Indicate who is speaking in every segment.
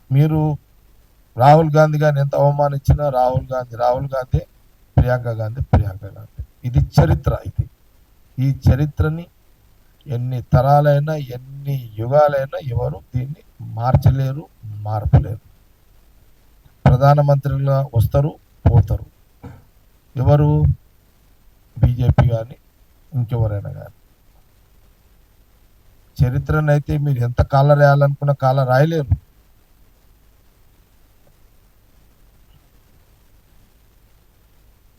Speaker 1: మీరు రాహుల్ గాంధీ గారిని ఎంత అవమానించినా రాహుల్ గాంధీ, ప్రియాంక గాంధీ. ఇది చరిత్ర. ఈ చరిత్రని ఎన్ని తరాలైనా ఎన్ని యుగాలైనా ఎవరు దీన్ని మార్చలేరు, మార్పలేరు. ప్రధానమంత్రిగా వస్తారు, పోతారు. ఎవరు? బీజేపీ కానీ ఇంకెవరైనా కానీ. చరిత్రను అయితే మీరు ఎంత కాల రాయాలనుకున్న కాల రాయలేరు.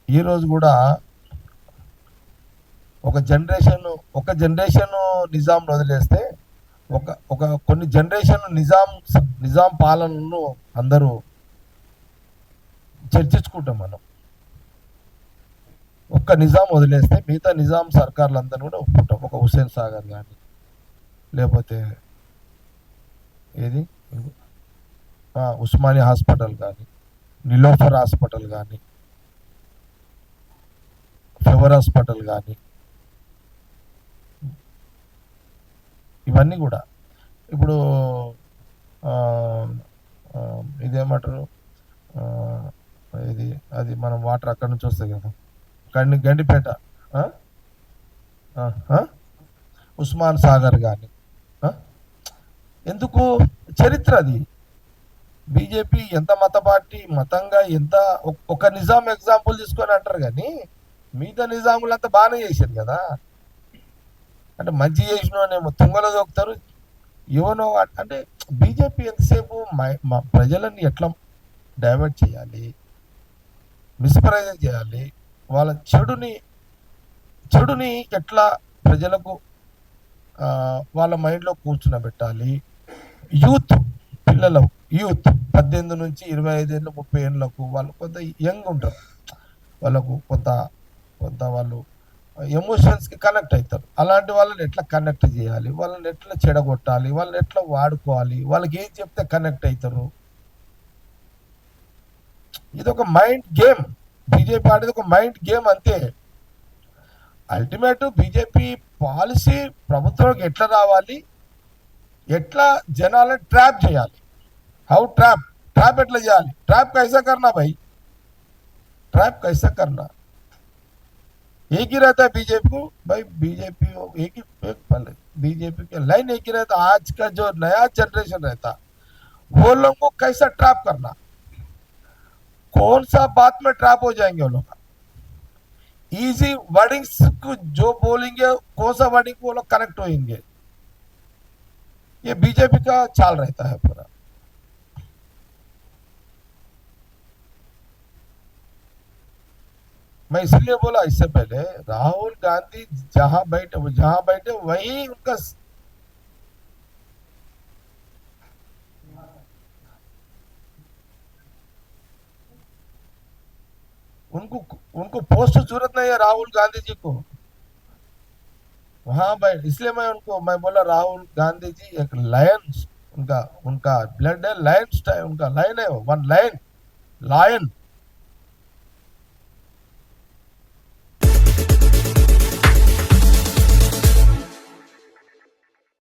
Speaker 1: ఈరోజు కూడా ఒక జనరేషన్ నిజాంను వదిలేస్తే ఒక కొన్ని జనరేషన్ నిజాం పాలనను అందరూ చర్చించుకుంటాం మనం. ఒక్క నిజాం వదిలేస్తే మిగతా నిజాం సర్కార్లందరూ కూడా ఒప్పుకుంటాం. ఒక హుస్సేన్ సాగర్ కానీ, లేకపోతే ఏది ఉస్మానియా హాస్పిటల్ కానీ, నిలోఫర్ హాస్పిటల్ కానీ, ఫెవర్ హాస్పిటల్ కానీ, ఇవన్నీ కూడా ఇప్పుడు ఇదేమంటారు, ఇది అది మనం వాటర్ అక్కడి నుంచి వస్తాయి కదా, గండిపేట, ఉస్మాన్ సాగర్ కానీ. ఎందుకు? చరిత్ర అది. బీజేపీ ఎంత మత పార్టీ, మతంగా ఎంత ఒక నిజాం ఎగ్జాంపుల్ తీసుకొని అంటారు కానీ మిగతా నిజాములంతా బాగానే చేశారు కదా. అంటే మంచి చేసినోనేమో తుంగలో దొక్కుతారు, ఏమనో. అంటే బీజేపీ ఎంతసేపు ప్రజలని ఎట్లా డైవర్ట్ చేయాలి, మిస్ప్రజెంట్ చేయాలి, వాళ్ళ చెడుని ఎట్లా ప్రజలకు వాళ్ళ మైండ్లో కూర్చునబెట్టాలి. పిల్లలు 18 నుంచి 25 ఏళ్ళు 30 ఏళ్ళకు వాళ్ళు కొంత యంగ్ ఉంటారు. వాళ్ళకు కొంత వాళ్ళు ఎమోషన్స్కి కనెక్ట్ అవుతారు. అలాంటి వాళ్ళని ఎట్లా కనెక్ట్ చేయాలి, వాళ్ళని ఎట్లా చెడగొట్టాలి, వాళ్ళని ఎట్లా వాడుకోవాలి, వాళ్ళకి ఏం చెప్తే కనెక్ట్ అవుతారు. ఇది ఒక మైండ్ గేమ్. బీజేపీ ఆడేది ఒక మైండ్ గేమ్ అంతే. అల్టిమేట్ బీజేపీ పాలసీ ప్రభుత్వంకి ఎట్లా రావాలి, ఎట్లా జనాలను ట్రాప్ చేయాలి. హౌ ట్రాప్ ఎట్లా చేయాలి, ట్రాప్ కైసా కర్నా భాई, ट्रैप कैसा करना. एक ही रहता है बीजेपी को भाई. बीजेपी बीजेपी के लाइन एक ही रहता. आज का जो नया जनरेशन रहता वो लोगों को कैसा ट्रैप करना, कौन सा बात में ट्रैप हो जाएंगे वो लोग. इजी वर्डिंग्स को जो बोलेंगे, कौन सा वर्डिंग वो लोग कनेक्ट होंगे. ये बीजेपी का चाल रहता है पूरा. मैं इसलिए बोला इससे पहले, राहुल गांधी जहां बैठे वही उनका उनको पोस्ट जरूरत नहीं है राहुल गांधी जी को वहां बैठ. इसलिए मैं बोला राहुल गांधी जी एक लायन, उनका ब्लड है, लायन स्टाइल उनका लाइन है, वन लायन.